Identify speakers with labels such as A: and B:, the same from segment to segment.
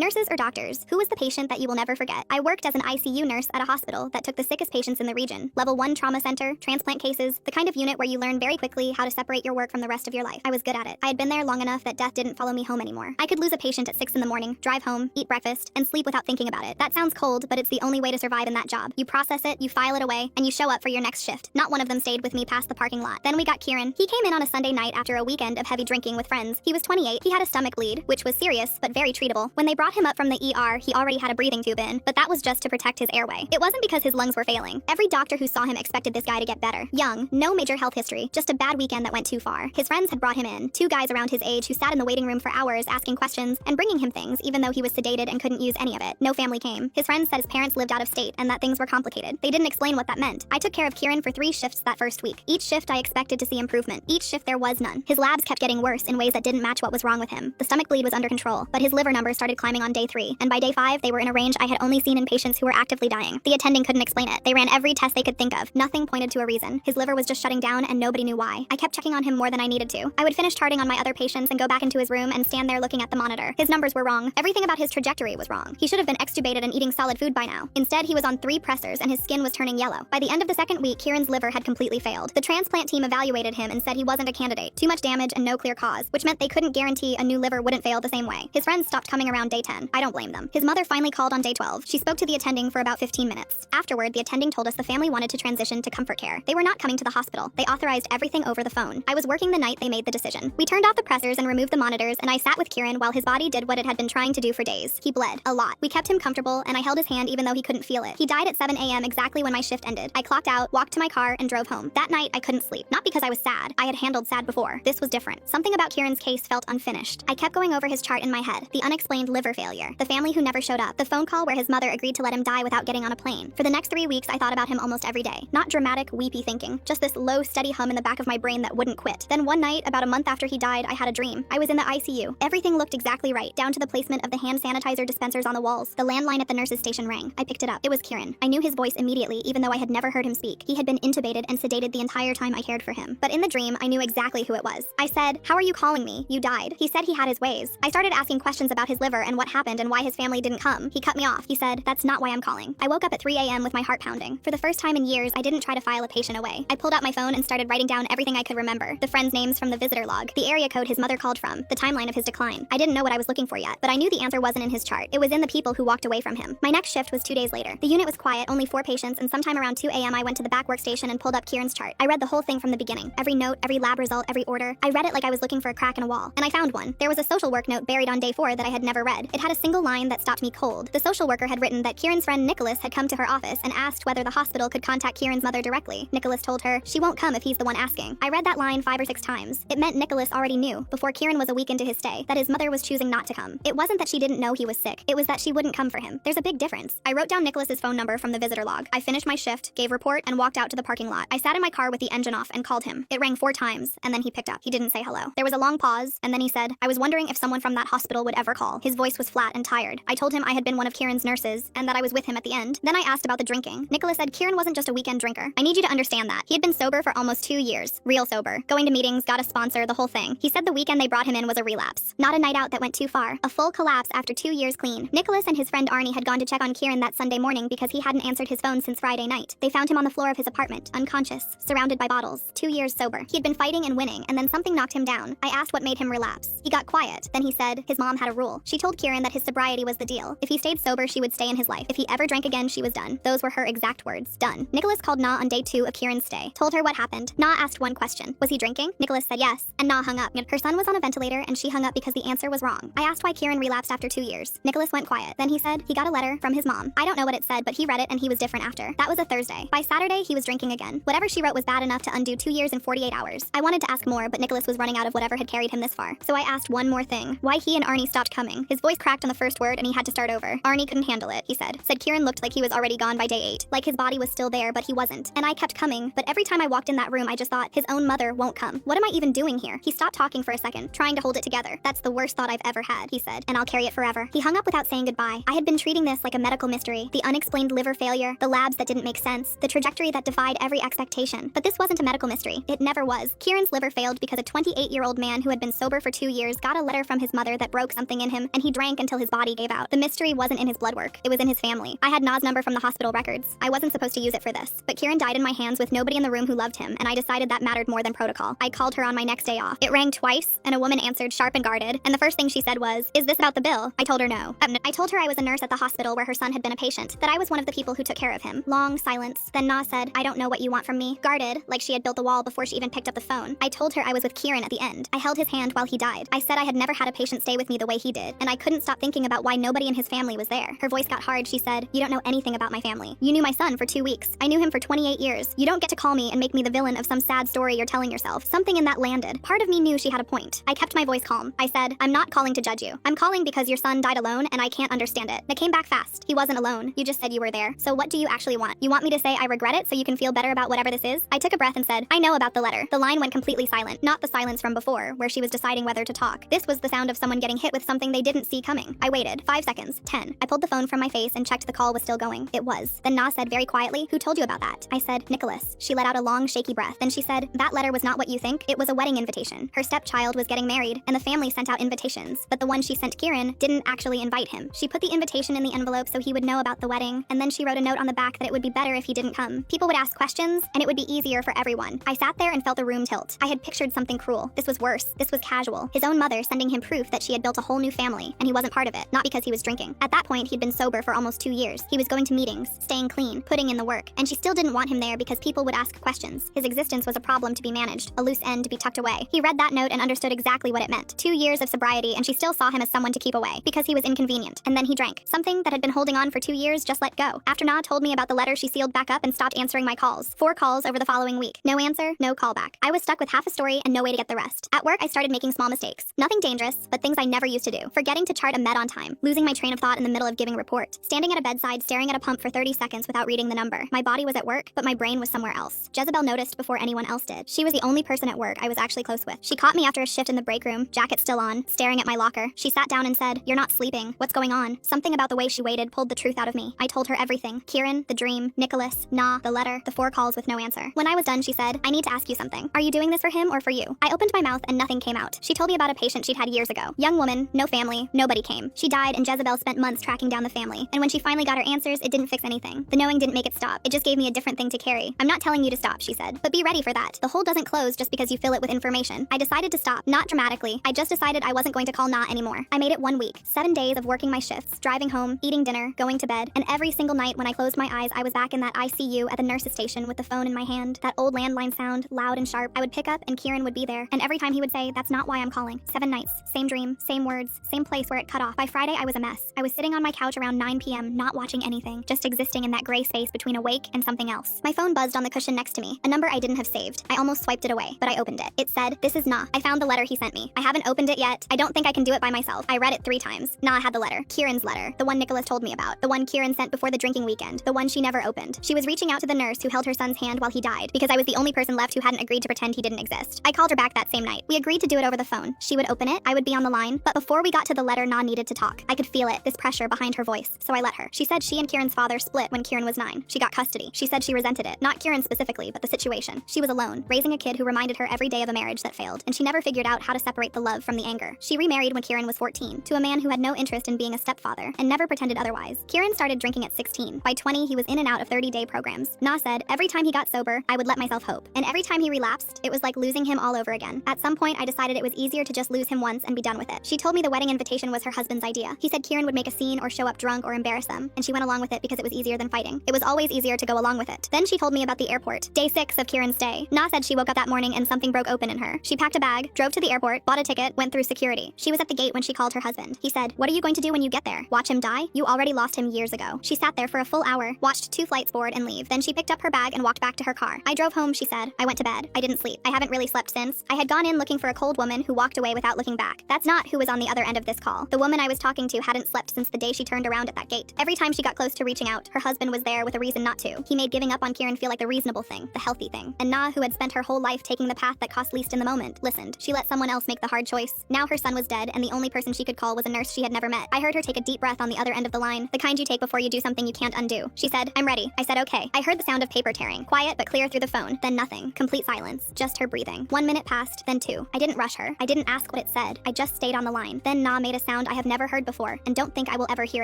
A: Nurses or doctors, who was the patient that you will never forget? I worked as an ICU nurse at a hospital that took the sickest patients in the region. Level 1 trauma center, transplant cases, the kind of unit where you learn very quickly how to separate your work from the rest of your life. I was good at it. I had been there long enough that death didn't follow me home anymore. I could lose a patient at 6 in the morning, drive home, eat breakfast, and sleep without thinking about it. That sounds cold, but it's the only way to survive in that job. You process it, you file it away, and you show up for your next shift. Not one of them stayed with me past the parking lot. Then we got Kieran. He came in on a Sunday night after a weekend of heavy drinking with friends. He was 28. He had a stomach bleed, which was serious, but very treatable. When they brought him up from the ER, he already had a breathing tube in, but that was just to protect his airway. It wasn't because his lungs were failing. Every doctor who saw him expected this guy to get better. Young, no major health history, just a bad weekend that went too far. His friends had brought him in, 2 guys around his age who sat in the waiting room for hours asking questions and bringing him things even though he was sedated and couldn't use any of it. No family came. His friends said his parents lived out of state and that things were complicated. They didn't explain what that meant. I took care of Kieran for 3 shifts that first week. Each shift I expected to see improvement. Each shift there was none. His labs kept getting worse in ways that didn't match what was wrong with him. The stomach bleed was under control, but his liver numbers started climbing on day 3, and by day 5 they were in a range I had only seen in patients who were actively dying. The attending couldn't explain it. They ran every test they could think of. Nothing pointed to a reason. His liver was just shutting down and nobody knew why. I kept checking on him more than I needed to. I would finish charting on my other patients and go back into his room and stand there looking at the monitor. His numbers were wrong. Everything about his trajectory was wrong. He should have been extubated and eating solid food by now. Instead, he was on 3 pressors and his skin was turning yellow. By the end of the 2nd week, Kieran's liver had completely failed. The transplant team evaluated him and said he wasn't a candidate. Too much damage and no clear cause, which meant they couldn't guarantee a new liver wouldn't fail the same way. His friends stopped coming around day 10. I don't blame them. His mother finally called on day 12. She spoke to the attending for about 15 minutes. Afterward, the attending told us the family wanted to transition to comfort care. They were not coming to the hospital. They authorized everything over the phone. I was working the night they made the decision. We turned off the pressors and removed the monitors, and I sat with Kieran while his body did what it had been trying to do for days. He bled a lot. We kept him comfortable, and I held his hand even though he couldn't feel it. He died at 7 a.m. exactly when my shift ended. I clocked out, walked to my car, and drove home. That night, I couldn't sleep. Not because I was sad. I had handled sad before. This was different. Something about Kieran's case felt unfinished. I kept going over his chart in my head. The unexplained liver failure. The family who never showed up. The phone call where his mother agreed to let him die without getting on a plane. For the next 3 weeks, I thought about him almost every day. Not dramatic, weepy thinking. Just this low, steady hum in the back of my brain that wouldn't quit. Then one night, about a month after he died, I had a dream. I was in the ICU. Everything looked exactly right, down to the placement of the hand sanitizer dispensers on the walls. The landline at the nurse's station rang. I picked it up. It was Kieran. I knew his voice immediately, even though I had never heard him speak. He had been intubated and sedated the entire time I cared for him. But in the dream, I knew exactly who it was. I said, "How are you calling me? You died." He said he had his ways. I started asking questions about his liver and what happened and why his family didn't come. He cut me off. He said, "That's not why I'm calling." I woke up at 3 a.m. with my heart pounding. For the first time in years, I didn't try to file a patient away. I pulled out my phone and started writing down everything I could remember. The friends' names from the visitor log, the area code his mother called from, the timeline of his decline. I didn't know what I was looking for yet, but I knew the answer wasn't in his chart. It was in the people who walked away from him. My next shift was 2 days later. The unit was quiet, only 4 patients, and sometime around 2 a.m. I went to the back workstation and pulled up Kieran's chart. I read the whole thing from the beginning. Every note, every lab result, every order. I read it like I was looking for a crack in a wall, and I found one. There was a social work note buried on day 4 that I had never read. It had a single line that stopped me cold. The social worker had written that Kieran's friend Nicholas had come to her office and asked whether the hospital could contact Kieran's mother directly. Nicholas told her she won't come if he's the one asking. I read that line 5 or 6 times. It meant Nicholas already knew, before Kieran was a week into his stay, that his mother was choosing not to come. It wasn't that she didn't know he was sick. It was that she wouldn't come for him. There's a big difference. I wrote down Nicholas's phone number from the visitor log. I finished my shift, gave report, and walked out to the parking lot. I sat in my car with the engine off and called him. It rang 4 times, and then he picked up. He didn't say hello. There was a long pause, and then he said, "I was wondering if someone from that hospital would ever call." His voice was flat and tired. I told him I had been one of Kieran's nurses, and that I was with him at the end. Then I asked about the drinking. Nicholas said Kieran wasn't just a weekend drinker. I need you to understand that. He had been sober for almost 2 years. Real sober. Going to meetings, got a sponsor, the whole thing. He said the weekend they brought him in was a relapse. Not a night out that went too far. A full collapse after 2 years clean. Nicholas and his friend Arnie had gone to check on Kieran that Sunday morning because he hadn't answered his phone since Friday night. They found him on the floor of his apartment, unconscious, surrounded by bottles. 2 years sober. He had been fighting and winning, and then something knocked him down. I asked what made him relapse. He got quiet. Then he said his mom had a rule. She told Kieran that his sobriety was the deal. If he stayed sober, she would stay in his life. If he ever drank again, she was done. Those were her exact words. Done. Nicholas called Na on day 2 of Kieran's stay. Told her what happened. Na asked one question. Was he drinking? Nicholas said yes, and Na hung up. Her son was on a ventilator, and she hung up because the answer was wrong. I asked why Kieran relapsed after 2 years. Nicholas went quiet. Then he said he got a letter from his mom. I don't know what it said, but he read it and he was different after. That was a Thursday. By Saturday, he was drinking again. Whatever she wrote was bad enough to undo 2 years and 48 hours. I wanted to ask more, but Nicholas was running out of whatever had carried him this far. So I asked one more thing. Why he and Arnie stopped coming. His voice cracked on the first word and he had to start over. Arnie couldn't handle it, he said. Said Kieran looked like he was already gone by day 8. Like his body was still there, but he wasn't. And I kept coming, but every time I walked in that room, I just thought, his own mother won't come. What am I even doing here? He stopped talking for a second, trying to hold it together. That's the worst thought I've ever had, he said, and I'll carry it forever. He hung up without saying goodbye. I had been treating this like a medical mystery. The unexplained liver failure, the labs that didn't make sense, the trajectory that defied every expectation. But this wasn't a medical mystery. It never was. Kieran's liver failed because a 28-year-old man who had been sober for 2 years got a letter from his mother that broke something in him, and he drank drank until his body gave out. The mystery wasn't in his blood work, it was in his family. I had Na's number from the hospital records. I wasn't supposed to use it for this, but Kieran died in my hands with nobody in the room who loved him, and I decided that mattered more than protocol. I called her on my next day off. It rang twice, and a woman answered sharp and guarded, and the first thing she said was, "Is this about the bill?" I told her no. I told her I was a nurse at the hospital where her son had been a patient, that I was one of the people who took care of him. Long silence. Then Na said, "I don't know what you want from me." Guarded, like she had built the wall before she even picked up the phone. I told her I was with Kieran at the end. I held his hand while he died. I said I had never had a patient stay with me the way he did, and I couldn't stop thinking about why nobody in his family was there. Her voice got hard. She said, "You don't know anything about my family. You knew my son for 2 weeks. I knew him for 28 years. You don't get to call me and make me the villain of some sad story you're telling yourself." Something in that landed. Part of me knew she had a point. I kept my voice calm. I said, "I'm not calling to judge you. I'm calling because your son died alone and I can't understand it." It came back fast. He wasn't alone. You just said you were there. So what do you actually want? You want me to say I regret it so you can feel better about whatever this is? I took a breath and said, "I know about the letter." The line went completely silent, not the silence from before, where she was deciding whether to talk. This was the sound of someone getting hit with something they didn't see coming. I waited. 5 seconds. 10. I pulled the phone from my face and checked the call was still going. It was. Then Na said very quietly, "Who told you about that?" I said, "Nicholas." She let out a long, shaky breath. Then she said, "That letter was not what you think. It was a wedding invitation. Her stepchild was getting married, and the family sent out invitations. But the one she sent Kieran didn't actually invite him. She put the invitation in the envelope so he would know about the wedding, and then she wrote a note on the back that it would be better if he didn't come. People would ask questions, and it would be easier for everyone." I sat there and felt the room tilt. I had pictured something cruel. This was worse. This was casual. His own mother sending him proof that she had built a whole new family, and he wasn't part of it. Not because he was drinking. At that point, he'd been sober for almost 2 years. He was going to meetings, staying clean, putting in the work, and she still didn't want him there because people would ask questions. His existence was a problem to be managed, a loose end to be tucked away. He read that note and understood exactly what it meant. 2 years of sobriety, and she still saw him as someone to keep away because he was inconvenient. And then he drank. Something that had been holding on for 2 years just let go. After Na told me about the letter, she sealed back up and stopped answering my calls. 4 calls over the following week. No answer, no callback. I was stuck with half a story and no way to get the rest. At work, I started making small mistakes. Nothing dangerous, but things I never used to do. Forgetting to chart a med on time. Losing my train of thought in the middle of giving report. Standing at a bedside, staring at a pump for 30 seconds without reading the number. My body was at work, but my brain was somewhere else. Jezebel noticed before anyone else did. She was the only person at work I was actually close with. She caught me after a shift in the break room, jacket still on, staring at my locker. She sat down and said, "You're not sleeping. What's going on?" Something about the way she waited pulled the truth out of me. I told her everything. Kieran, the dream, Nicholas, Na, the letter, the 4 calls with no answer. When I was done, she said, "I need to ask you something. Are you doing this for him or for you?" I opened my mouth and nothing came out. She told me about a patient she'd had years ago. Young woman, no family, nobody came. She died and Jezebel spent months tracking down the family. And when she finally got her answers, it didn't fix anything. The knowing didn't make it stop. It just gave me a different thing to carry. "I'm not telling you to stop," she said, "but be ready for that. The hole doesn't close just because you fill it with information." I decided to stop, not dramatically. I just decided I wasn't going to call Na anymore. I made it 1 week. 7 days of working my shifts, driving home, eating dinner, going to bed, and every single night when I closed my eyes, I was back in that ICU at the nurse's station with the phone in my hand. That old landline sound, loud and sharp. I would pick up and Kieran would be there, and every time he would say, "That's not why I'm calling." 7 nights, same dream, same words, same place where it cut off. By Friday, I was a mess. I was sitting on my couch around 9 p.m., not watching anything, just existing in that gray space between awake and something else. My phone buzzed on the cushion next to me, a number I didn't have saved. I almost swiped it away, but I opened it. It said, "This is Na. I found the letter he sent me. I haven't opened it yet. I don't think I can do it by myself." I read it 3 times. Na had the letter. Kieran's letter. The one Nicholas told me about. The one Kieran sent before the drinking weekend. The one she never opened. She was reaching out to the nurse who held her son's hand while he died, because I was the only person left who hadn't agreed to pretend he didn't exist. I called her back that same night. We agreed to do it over the phone. She would open it, I would be on the line, but before we got to the letter, Na needed to talk. I could feel it, this pressure behind her voice, so I let her. She said she and Kieran's father split when Kieran was 9. She got custody. She said she resented it. Not Kieran specifically, but the situation. She was alone, raising a kid who reminded her every day of a marriage that failed, and she never figured out how to separate the love from the anger. She remarried when Kieran was 14, to a man who had no interest in being a stepfather, and never pretended otherwise. Kieran started drinking at 16. By 20, he was in and out of 30-day programs. Na said, "Every time he got sober, I would let myself hope. And every time he relapsed, it was like losing him all over again. At some point, I decided it was easier to just lose him once and be done with it." She told me the wedding invitation was her husband's idea. He said Kieran would make a scene or show up drunk or embarrass them, and she went along with it because it was easier than fighting. It was always easier to go along with it. Then she told me about the airport. Day 6 of Kieran's stay. Na said she woke up that morning and something broke open in her. She packed a bag, drove to the airport, bought a ticket, went through security. She was at the gate when she called her husband. He said, "What are you going to do when you get there? Watch him die? You already lost him years ago." She sat there for a full hour, watched 2 flights board and leave. Then she picked up her bag and walked back to her car. "I drove home," she said. "I went to bed. I didn't sleep. I haven't really slept since. I had gone in looking for a cold woman who walked away without looking back." That's not who was on the other end of this call. The woman I was talking to hadn't slept since the day she turned around at that gate. Every time she got close to reaching out, her husband was there with a reason not to. He made giving up on Kieran feel like the reasonable thing, the healthy thing. And Na, who had spent her whole life taking the path that cost least in the moment, listened. She let someone else make the hard choice. Now her son was dead, and the only person she could call was a nurse she had never met. I heard her take a deep breath on the other end of the line, the kind you take before you do something you can't undo. She said, "I'm ready." I said, "Okay." I heard the sound of paper tearing, quiet but clear through the phone. Then nothing. Complete silence. Just her breathing. 1 minute passed, then 2. I didn't rush her. I didn't ask what it said. I just stayed on the line. Then Na made a sound I have never heard before and don't think I will ever hear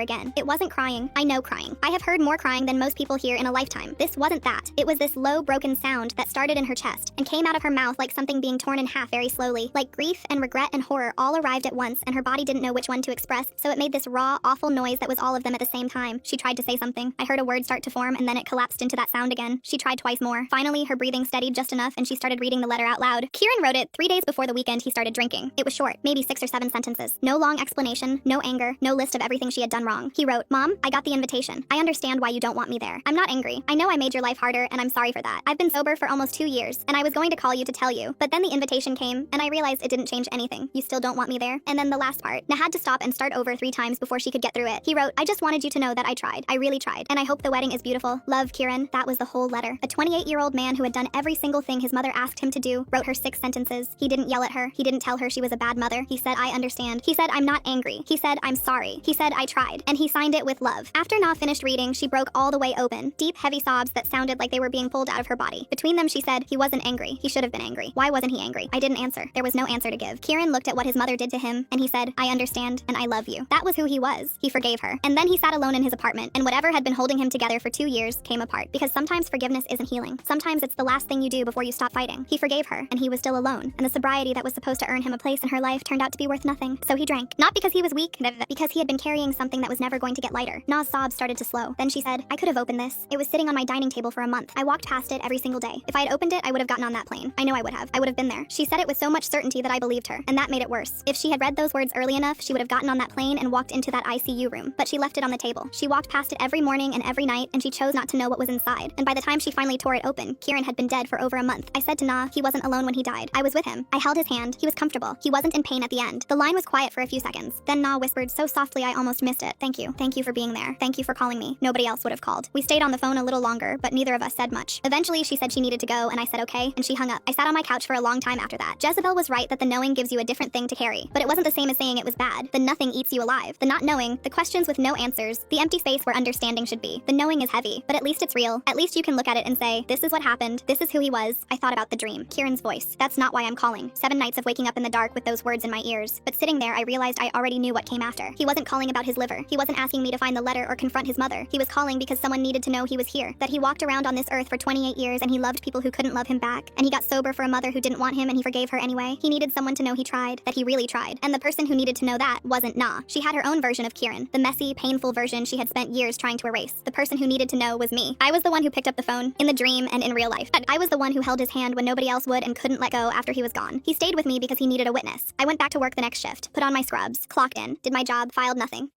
A: again. It wasn't crying. I know crying. I have heard more crying than most people hear in a lifetime. This wasn't that. It was this low, broken sound that started in her chest and came out of her mouth like something being torn in half very slowly. Like grief and regret and horror all arrived at once, and her body didn't know which one to express, so it made this raw, awful noise that was all of them at the same time. She tried to say something. I heard a word start to form, and then it collapsed into that sound again. She tried twice more. Finally, her breathing steadied just enough, and she started reading the letter out loud. Kieran wrote it 3 days before the weekend he started drinking. It was short, maybe 6 or 7 sentences. No long explanation, no anger, no list of everything she had done wrong. He wrote, "Mom, I got the invitation. I understand why you don't want me there. I'm not angry. I know I made your life harder, and I'm sorry for that. I've been sober for almost 2 years, and I was going to call you to tell you, but then the invitation came, and I realized it didn't change anything. You still don't want me there." And then the last part. Nah had to stop and start over 3 times before she could get through it. He wrote, "I just wanted you to know that I tried. I really tried. And I hope the wedding is beautiful. Love, Kieran." That was the whole letter. A 28-year-old man who had done every single thing his mother asked him to do wrote her 6 sentences. He didn't yell at her. He didn't tell her she was a bad mother. He said, "I understand." He said, "I'm not angry." He said, "I'm sorry." He said, "I tried." And he signed it with love. After Na finished reading, she broke all the way open. Deep, heavy sobs that sounded like they were being pulled out of her body. Between them, she said, "He wasn't angry. He should have been angry. Why wasn't he angry?" I didn't answer. There was no answer to give. Kieran looked at what his mother did to him, and he said, "I understand, and I love you." That was who he was. He forgave her. And then he sat alone in his apartment, and whatever had been holding him together for 2 years came apart. Because sometimes forgiveness isn't healing. Sometimes it's the last thing you do before you stop fighting. He forgave her, and he was still alone. And the sobriety that was supposed to earn him a place in her life turned out to be worth nothing. So he drank. Not because he was weak, because he had been carrying something that was never going to get lighter. Na's sobs started to slow. Then she said, "I could have opened this. It was sitting on my dining table for a month. I walked past it every single day. If I had opened it, I would have gotten on that plane. I know I would have. I would have been there." She said it with so much certainty that I believed her, and that made it worse. If she had read those words early enough, she would have gotten on that plane and walked into that ICU room. But she left it on the table. She walked past it every morning and every night, and she chose not to know what was inside. And by the time she finally tore it open, Kieran had been dead for over a month. I said to Na, he wasn't alone when he died. I was with him. I held his hand. He was comfortable. He wasn't in pain at the end. The line was quiet for a few seconds. Then Na whispered so softly I almost missed it. "Thank you. Thank you for being there. Thank you for calling me. Nobody else would have called." We stayed on the phone a little longer, but neither of us said much. Eventually, she said she needed to go, and I said okay, and she hung up. I sat on my couch for a long time after that. Jezebel was right that the knowing gives you a different thing to carry, but it wasn't the same as saying it was bad. The nothing eats you alive. The not knowing, the questions with no answers, the empty space where understanding should be. The knowing is heavy, but at least it's real. At least you can look at it and say, this is what happened. This is who he was. I thought about the dream. Kieran's voice. That's not why I'm calling. 7 nights of waking up in the dark with those words in my ears. But sitting there, I realized I already knew what came after. He wasn't calling about his liver. He wasn't asking me to find the letter or confront his mother. He was calling because someone needed to know he was here. That he walked around on this earth for 28 years and he loved people who couldn't love him back. And he got sober for a mother who didn't want him and he forgave her anyway. He needed someone to know he tried. That he really tried. And the person who needed to know that wasn't Na. She had her own version of Kieran. The messy, painful version she had spent years trying to erase. The person who needed to know was me. I was the one who picked up the phone, in the dream and in real life. I was the one who held his hand when nobody else would and couldn't let go after he was gone. He stayed with me because he needed a witness. I went back to work the next shift, put on my scrubs, clocked in, did my job, filed nothing.